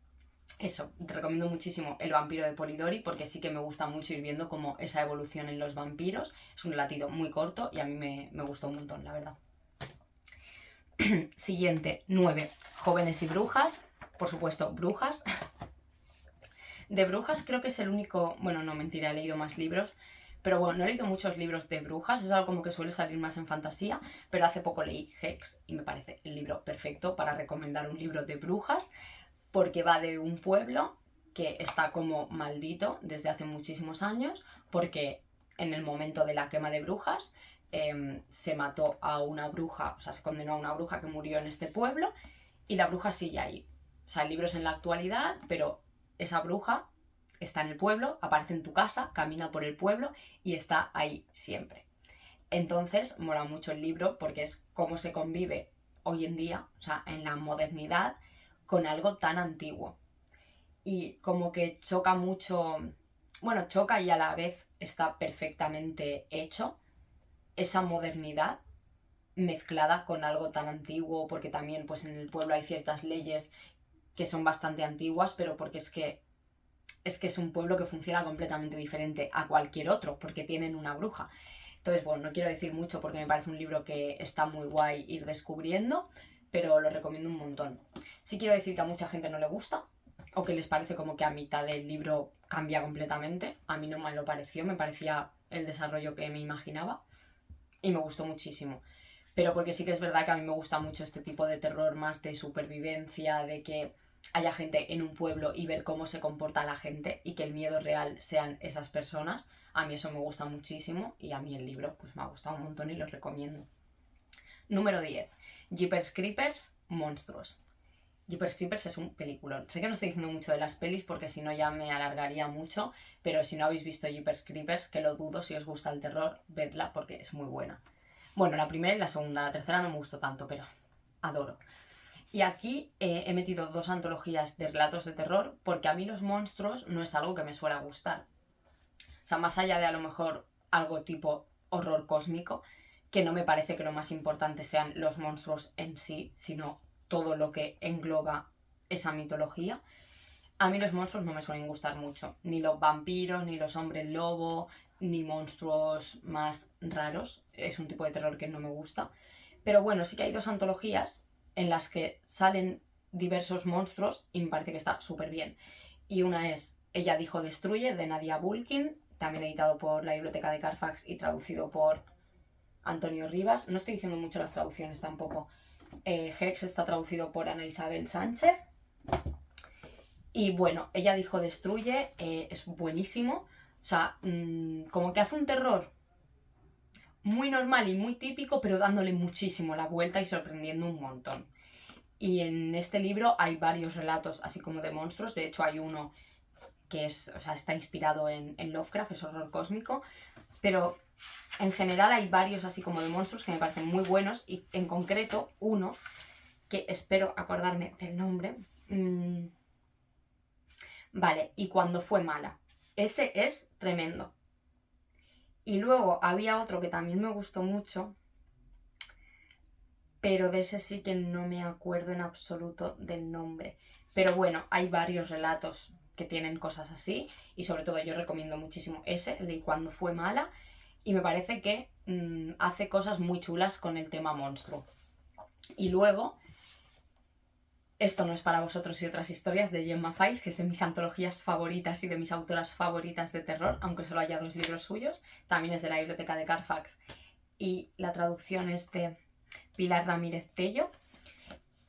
Speaker 1: eso, te recomiendo muchísimo El vampiro de Polidori porque sí que me gusta mucho ir viendo como esa evolución en los vampiros. Es un relatito muy corto y a mí me gustó un montón, la verdad. Siguiente, 9. Jóvenes y brujas. Por supuesto, brujas. De brujas creo que es el único... Bueno, no, mentira, he leído más libros. Pero bueno, no he leído muchos libros de brujas. Es algo como que suele salir más en fantasía. Pero hace poco leí Hex y me parece el libro perfecto para recomendar un libro de brujas. Porque va de un pueblo que está como maldito desde hace muchísimos años. Porque en el momento de la quema de brujas... se mató a una bruja, o sea, se condenó a una bruja que murió en este pueblo y la bruja sigue ahí. O sea, el libro es en la actualidad, pero esa bruja está en el pueblo, aparece en tu casa, camina por el pueblo y está ahí siempre. Entonces, mola mucho el libro porque es cómo se convive hoy en día, o sea, en la modernidad, con algo tan antiguo. Y como que choca mucho, bueno, choca y a la vez está perfectamente hecho esa modernidad mezclada con algo tan antiguo, porque también pues en el pueblo hay ciertas leyes que son bastante antiguas, pero porque es un pueblo que funciona completamente diferente a cualquier otro, porque tienen una bruja. Entonces, bueno, no quiero decir mucho porque me parece un libro que está muy guay ir descubriendo, pero lo recomiendo un montón. Sí quiero decir que a mucha gente no le gusta, o que les parece como que a mitad del libro cambia completamente. A mí no me lo pareció, me parecía el desarrollo que me imaginaba y me gustó muchísimo. Pero porque sí que es verdad que a mí me gusta mucho este tipo de terror más de supervivencia, de que haya gente en un pueblo y ver cómo se comporta la gente y que el miedo real sean esas personas. A mí eso me gusta muchísimo y a mí el libro pues me ha gustado un montón y lo recomiendo. Número 10. Jeepers Creepers, monstruos. Jeepers Creepers es un peliculón. Sé que no estoy diciendo mucho de las pelis porque si no ya me alargaría mucho, pero si no habéis visto Jeepers Creepers, que lo dudo, si os gusta el terror, vedla porque es muy buena. Bueno, la primera y la segunda, la tercera no me gustó tanto, pero adoro. Y aquí he metido 2 antologías de relatos de terror porque a mí los monstruos no es algo que me suele gustar. O sea, más allá de a lo mejor algo tipo horror cósmico, que no me parece que lo más importante sean los monstruos en sí, sino todo lo que engloba esa mitología. A mí los monstruos no me suelen gustar mucho, ni los vampiros, ni los hombres lobo, ni monstruos más raros. Es un tipo de terror que no me gusta. Pero bueno, sí que hay 2 antologías en las que salen diversos monstruos y me parece que está súper bien. Y una es Ella dijo destruye, de Nadia Bulkin, también editado por la Biblioteca de Carfax y traducido por Antonio Rivas. No estoy diciendo mucho las traducciones tampoco. Hex está traducido por Ana Isabel Sánchez. Y bueno, Ella dijo destruye, es buenísimo. O sea, como que hace un terror muy normal y muy típico, pero dándole muchísimo la vuelta y sorprendiendo un montón. Y en este libro hay varios relatos así como de monstruos. De hecho hay uno que es, o sea, está inspirado en Lovecraft, es horror cósmico. Pero en general hay varios así como de monstruos que me parecen muy buenos. Y en concreto uno que espero acordarme del nombre. Vale, y cuando fue mala. Ese es tremendo. Y luego había otro que también me gustó mucho, pero de ese sí que no me acuerdo en absoluto del nombre. Pero bueno, hay varios relatos que tienen cosas así, y sobre todo yo recomiendo muchísimo ese, el de Cuando fue mala, y me parece que hace cosas muy chulas con el tema monstruo. Y luego, Esto no es para vosotros y otras historias, de Gemma Files, que es de mis antologías favoritas y de mis autoras favoritas de terror, aunque solo haya 2 libros suyos. También es de la Biblioteca de Carfax y la traducción es de Pilar Ramírez Tello.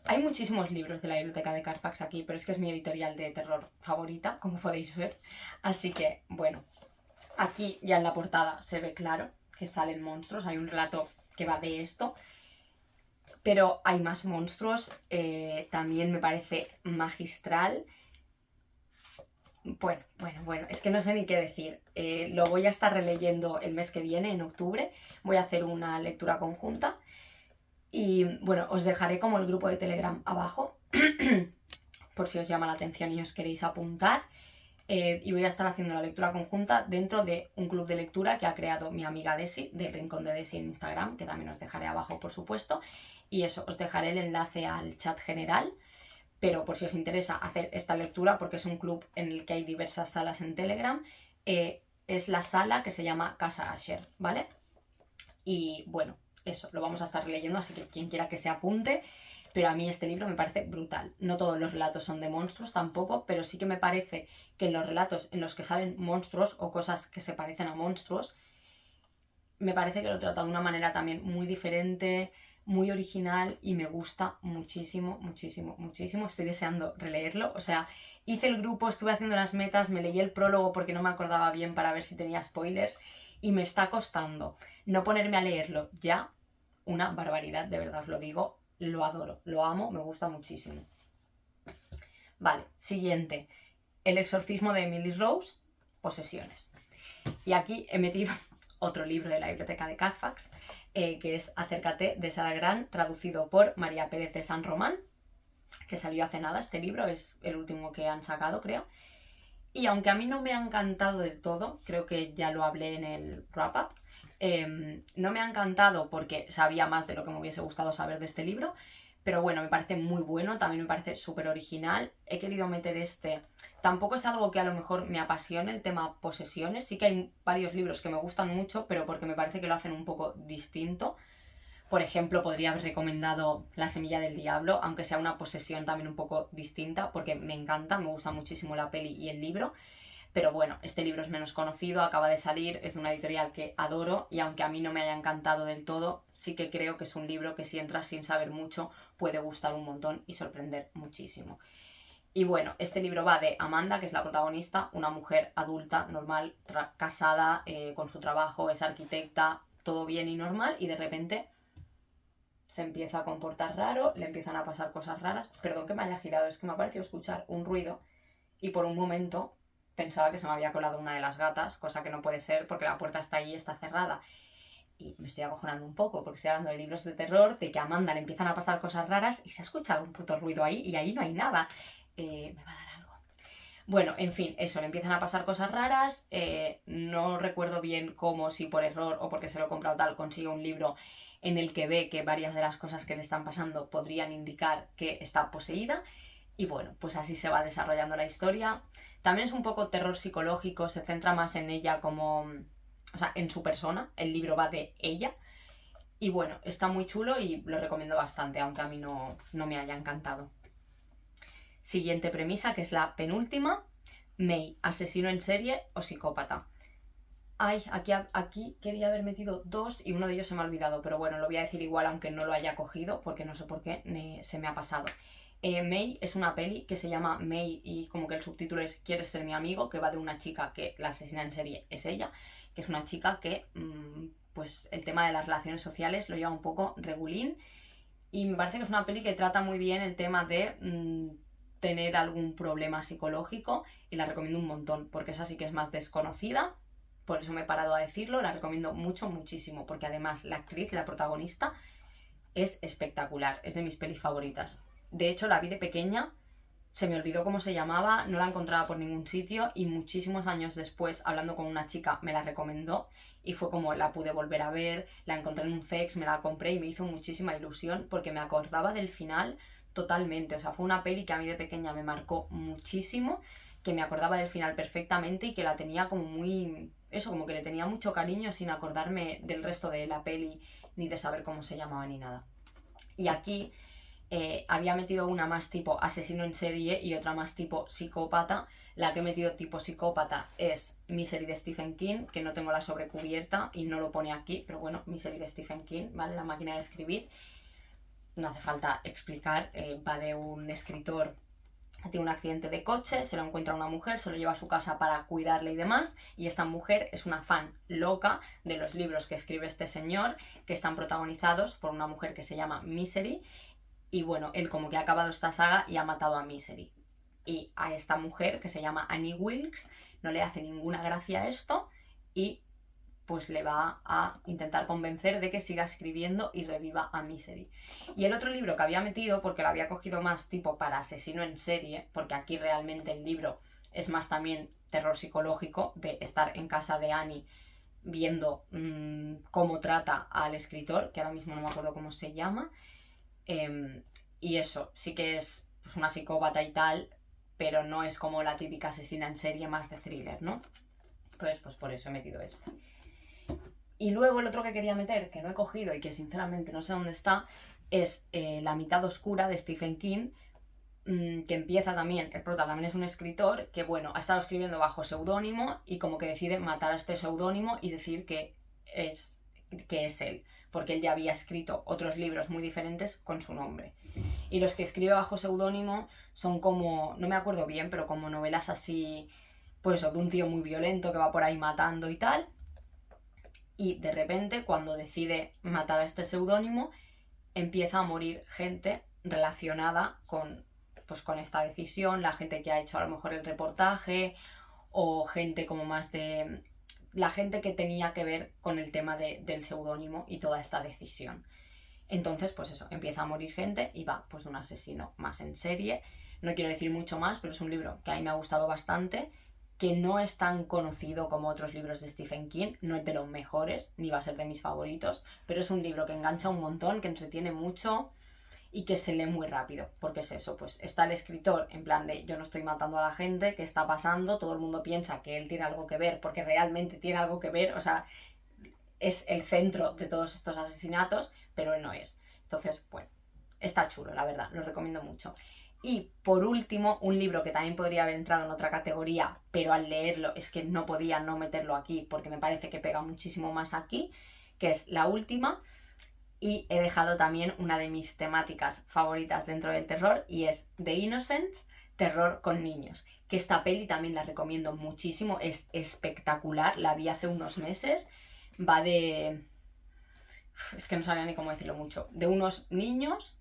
Speaker 1: Hay muchísimos libros de la Biblioteca de Carfax aquí, pero es que es mi editorial de terror favorita, como podéis ver. Así que, bueno, aquí ya en la portada se ve claro que salen monstruos, hay un relato que va de esto. Pero hay más monstruos, también me parece magistral. Bueno, es que no sé ni qué decir. Lo voy a estar releyendo el mes que viene, en octubre. Voy a hacer una lectura conjunta. Y bueno, os dejaré como el grupo de Telegram abajo, por si os llama la atención y os queréis apuntar. Y voy a estar haciendo la lectura conjunta dentro de un club de lectura que ha creado mi amiga Desi, del Rincón de Desi en Instagram, que también os dejaré abajo, por supuesto. Y eso, os dejaré el enlace al chat general, pero por si os interesa hacer esta lectura, porque es un club en el que hay diversas salas en Telegram, es la sala que se llama Casa Asher, ¿vale? Y bueno, eso, lo vamos a estar leyendo, así que quien quiera que se apunte. Pero a mí este libro me parece brutal. No todos los relatos son de monstruos tampoco, pero sí que me parece que en los relatos en los que salen monstruos o cosas que se parecen a monstruos, me parece que lo trata de una manera también muy diferente, muy original, y me gusta muchísimo, muchísimo, muchísimo. Estoy deseando releerlo. O sea, hice el grupo, estuve haciendo las metas, me leí el prólogo porque no me acordaba bien para ver si tenía spoilers, y me está costando no ponerme a leerlo ya. Una barbaridad, de verdad os lo digo. Lo adoro, lo amo, me gusta muchísimo. Vale, siguiente. El exorcismo de Emily Rose, Posesiones. Y aquí he metido otro libro de la Biblioteca de Carfax, que es Acércate, de Sara Gran, traducido por María Pérez de San Román, que salió hace nada este libro, es el último que han sacado, creo. Y aunque a mí no me ha encantado del todo, creo que ya lo hablé en el wrap-up, no me ha encantado porque sabía más de lo que me hubiese gustado saber de este libro, pero bueno, me parece muy bueno, también me parece súper original. He querido meter este. Tampoco es algo que a lo mejor me apasione el tema posesiones, sí que hay varios libros que me gustan mucho, pero porque me parece que lo hacen un poco distinto. Por ejemplo, podría haber recomendado La semilla del diablo, aunque sea una posesión también un poco distinta, porque me encanta, me gusta muchísimo la peli y el libro. Pero bueno, este libro es menos conocido, acaba de salir, es de una editorial que adoro, y aunque a mí no me haya encantado del todo, sí que creo que es un libro que si entras sin saber mucho puede gustar un montón y sorprender muchísimo. Y bueno, este libro va de Amanda, que es la protagonista, una mujer adulta, normal, casada, con su trabajo, es arquitecta, todo bien y normal, y de repente se empieza a comportar raro, le empiezan a pasar cosas raras. Perdón que me haya girado, es que me ha parecido escuchar un ruido y por un momento pensaba que se me había colado una de las gatas, cosa que no puede ser porque la puerta está ahí, está cerrada. Y me estoy acojonando un poco porque estoy hablando de libros de terror, de que a Amanda le empiezan a pasar cosas raras y se ha escuchado un puto ruido ahí y ahí no hay nada. Me va a dar algo. Bueno, en fin, eso, le empiezan a pasar cosas raras. No recuerdo bien cómo, si por error o porque se lo he comprado tal, consigue un libro en el que ve que varias de las cosas que le están pasando podrían indicar que está poseída. Y bueno, pues así se va desarrollando la historia. También es un poco terror psicológico, se centra más en ella como... O sea, en su persona. El libro va de ella. Y bueno, está muy chulo y lo recomiendo bastante, aunque a mí no me haya encantado. Siguiente premisa, que es la penúltima. May, asesino en serie o psicópata. Ay, aquí quería haber metido dos y uno de ellos se me ha olvidado, pero bueno, lo voy a decir igual aunque no lo haya cogido, porque no sé por qué se me ha pasado. May es una peli que se llama May y como que el subtítulo es ¿Quieres ser mi amigo?, que va de una chica que la asesina en serie es ella, que es una chica que pues el tema de las relaciones sociales lo lleva un poco regulín y me parece que es una peli que trata muy bien el tema de tener algún problema psicológico y la recomiendo un montón, porque esa sí que es más desconocida, por eso me he parado a decirlo, la recomiendo mucho, muchísimo, porque además la actriz, la protagonista, es espectacular, es de mis pelis favoritas. De hecho, la vi de pequeña, se me olvidó cómo se llamaba, no la encontraba por ningún sitio y muchísimos años después, hablando con una chica, me la recomendó y fue como la pude volver a ver, la encontré en un Cex, me la compré y me hizo muchísima ilusión porque me acordaba del final totalmente. O sea, fue una peli que a mí de pequeña me marcó muchísimo, que me acordaba del final perfectamente y que la tenía como muy... Eso, como que le tenía mucho cariño sin acordarme del resto de la peli ni de saber cómo se llamaba ni nada. Y aquí había metido una más tipo asesino en serie y otra más tipo psicópata. La que he metido tipo psicópata es Misery de Stephen King, que no tengo la sobrecubierta y no lo pone aquí, pero bueno, Misery de Stephen King, ¿vale? La máquina de escribir. No hace falta explicar, va de un escritor que tiene un accidente de coche, se lo encuentra una mujer, se lo lleva a su casa para cuidarle y demás, y esta mujer es una fan loca de los libros que escribe este señor, que están protagonizados por una mujer que se llama Misery, y bueno, él como que ha acabado esta saga y ha matado a Misery. Y a esta mujer, que se llama Annie Wilkes, no le hace ninguna gracia esto y pues le va a intentar convencer de que siga escribiendo y reviva a Misery. Y el otro libro que había metido, porque lo había cogido más tipo para asesino en serie, porque aquí realmente el libro es más también terror psicológico, de estar en casa de Annie viendo cómo trata al escritor, que ahora mismo no me acuerdo cómo se llama, y eso, sí que es pues, una psicópata y tal, pero no es como la típica asesina en serie más de thriller, ¿no? Entonces, pues por eso he metido este. Y luego el otro que quería meter, que no he cogido y que sinceramente no sé dónde está, es La mitad oscura de Stephen King, que empieza también, el prota también es un escritor que, bueno, ha estado escribiendo bajo seudónimo y como que decide matar a este seudónimo y decir que es él, porque él ya había escrito otros libros muy diferentes con su nombre. Y los que escribe bajo seudónimo son como, no me acuerdo bien, pero como novelas así, pues eso, de un tío muy violento que va por ahí matando y tal. Y de repente, cuando decide matar a este seudónimo, empieza a morir gente relacionada pues, con esta decisión, la gente que ha hecho a lo mejor el reportaje o gente como más de... la gente que tenía que ver con el tema del seudónimo y toda esta decisión. Entonces, pues eso, empieza a morir gente y va, pues un asesino más en serie. No quiero decir mucho más, pero es un libro que a mí me ha gustado bastante, que no es tan conocido como otros libros de Stephen King, no es de los mejores, ni va a ser de mis favoritos, pero es un libro que engancha un montón, que entretiene mucho y que se lee muy rápido, porque es eso, pues está el escritor en plan de yo no estoy matando a la gente, ¿qué está pasando? Todo el mundo piensa que él tiene algo que ver, porque realmente tiene algo que ver, o sea, es el centro de todos estos asesinatos, pero él no es. Entonces, bueno, está chulo, la verdad, lo recomiendo mucho. Y por último, un libro que también podría haber entrado en otra categoría, pero al leerlo es que no podía no meterlo aquí porque me parece que pega muchísimo más aquí, que es La Última. Y he dejado también una de mis temáticas favoritas dentro del terror y es The Innocents, terror con niños. Que esta peli también la recomiendo muchísimo, es espectacular, la vi hace unos meses. Va de... es que no sabía ni cómo decirlo mucho. De unos niños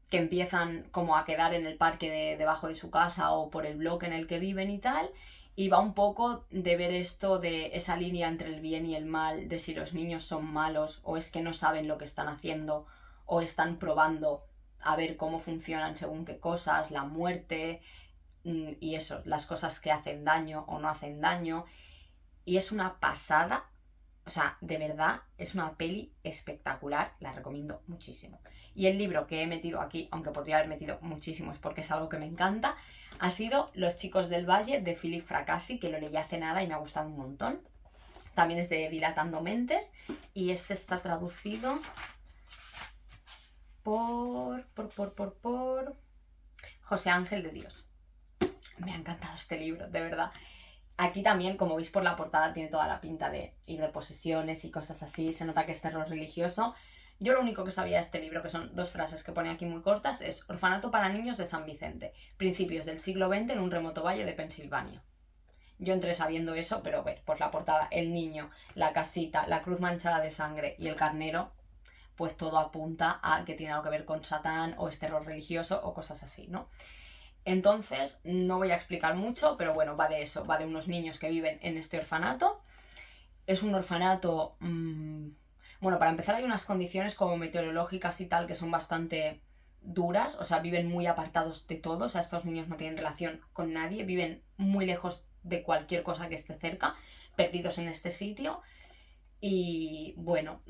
Speaker 1: que empiezan como a quedar en el parque debajo de su casa o por el bloque en el que viven y tal. Y va un poco de ver esto de esa línea entre el bien y el mal, de si los niños son malos o es que no saben lo que están haciendo o están probando a ver cómo funcionan según qué cosas, la muerte y eso, las cosas que hacen daño o no hacen daño. Y es una pasada. O sea, de verdad, es una peli espectacular, la recomiendo muchísimo. Y el libro que he metido aquí, aunque podría haber metido muchísimos porque es algo que me encanta, ha sido Los chicos del valle de Philip Fracassi, que lo leí hace nada y me ha gustado un montón. También es de Dilatando Mentes y este está traducido por José Ángel de Dios. Me ha encantado este libro, de verdad. Aquí también, como veis por la portada, tiene toda la pinta de ir de posesiones y cosas así. Se nota que es terror religioso. Yo lo único que sabía de este libro, que son 2 frases que pone aquí muy cortas, es Orfanato para niños de San Vicente, principios del siglo XX en un remoto valle de Pensilvania. Yo entré sabiendo eso, pero ver, por la portada, el niño, la casita, la cruz manchada de sangre y el carnero, pues todo apunta a que tiene algo que ver con Satán o es terror religioso o cosas así, ¿no? Entonces, no voy a explicar mucho, pero bueno, va de eso, va de unos niños que viven en este orfanato. Es un orfanato... bueno, para empezar hay unas condiciones como meteorológicas y tal que son bastante duras, o sea, viven muy apartados de todo, o sea, estos niños no tienen relación con nadie, viven muy lejos de cualquier cosa que esté cerca, perdidos en este sitio. Y bueno,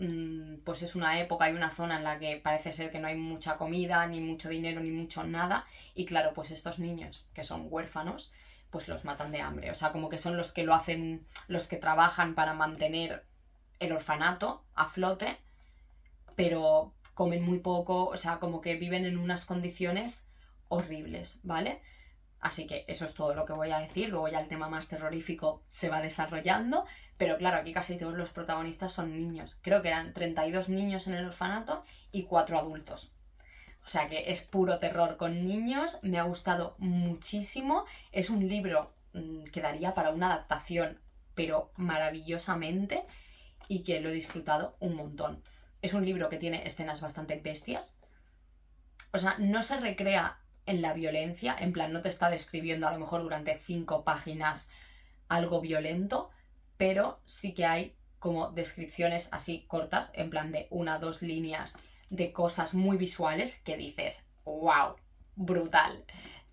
Speaker 1: pues es una época y una zona en la que parece ser que no hay mucha comida, ni mucho dinero, ni mucho nada. Y claro, pues estos niños, que son huérfanos, pues los matan de hambre. O sea, como que son los que lo hacen, los que trabajan para mantener el orfanato a flote, pero comen muy poco, o sea, como que viven en unas condiciones horribles, ¿vale? Así que eso es todo lo que voy a decir, luego ya el tema más terrorífico se va desarrollando, pero claro, aquí casi todos los protagonistas son niños. Creo que eran 32 niños en el orfanato y 4 adultos. O sea que es puro terror con niños, me ha gustado muchísimo, es un libro que daría para una adaptación, pero maravillosamente, y que lo he disfrutado un montón. Es un libro que tiene escenas bastante bestias, o sea, no se recrea en la violencia, en plan, no te está describiendo a lo mejor durante 5 páginas algo violento, pero sí que hay como descripciones así cortas, en plan de 1 o 2 líneas de cosas muy visuales que dices, wow, brutal.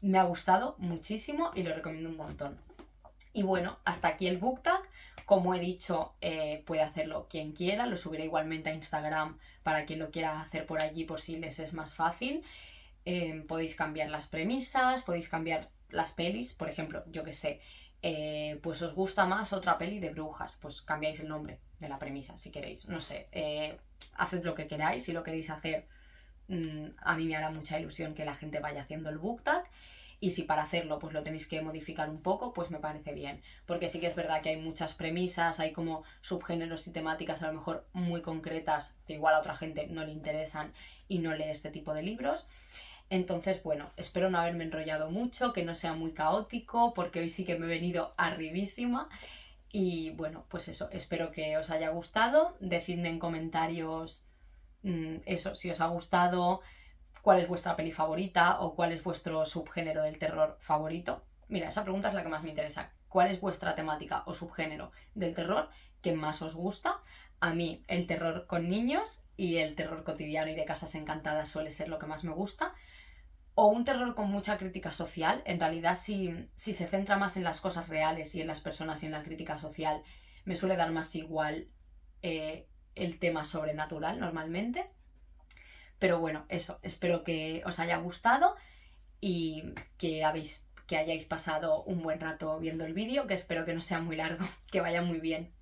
Speaker 1: Me ha gustado muchísimo y lo recomiendo un montón. Y bueno, hasta aquí el book tag. Como he dicho, puede hacerlo quien quiera, lo subiré igualmente a Instagram para quien lo quiera hacer por allí por si les es más fácil. Podéis cambiar las premisas, podéis cambiar las pelis, por ejemplo, yo que sé, pues os gusta más otra peli de brujas, pues cambiáis el nombre de la premisa si queréis, no sé, haced lo que queráis, si lo queréis hacer, a mí me hará mucha ilusión que la gente vaya haciendo el book tag. Y si para hacerlo pues lo tenéis que modificar un poco, pues me parece bien. Porque sí que es verdad que hay muchas premisas, hay como subgéneros y temáticas a lo mejor muy concretas que igual a otra gente no le interesan y no lee este tipo de libros. Entonces, bueno, espero no haberme enrollado mucho, que no sea muy caótico, porque hoy sí que me he venido arribísima. Y bueno, pues eso, espero que os haya gustado. Decidme en comentarios eso, si os ha gustado, cuál es vuestra peli favorita o cuál es vuestro subgénero del terror favorito. Mira, esa pregunta es la que más me interesa. ¿Cuál es vuestra temática o subgénero del terror que más os gusta? A mí el terror con niños y el terror cotidiano y de casas encantadas suele ser lo que más me gusta. O un terror con mucha crítica social. En realidad, si se centra más en las cosas reales y en las personas y en la crítica social, me suele dar más igual el tema sobrenatural normalmente. Pero bueno, eso, espero que os haya gustado y que hayáis pasado un buen rato viendo el vídeo, que espero que no sea muy largo, que vaya muy bien.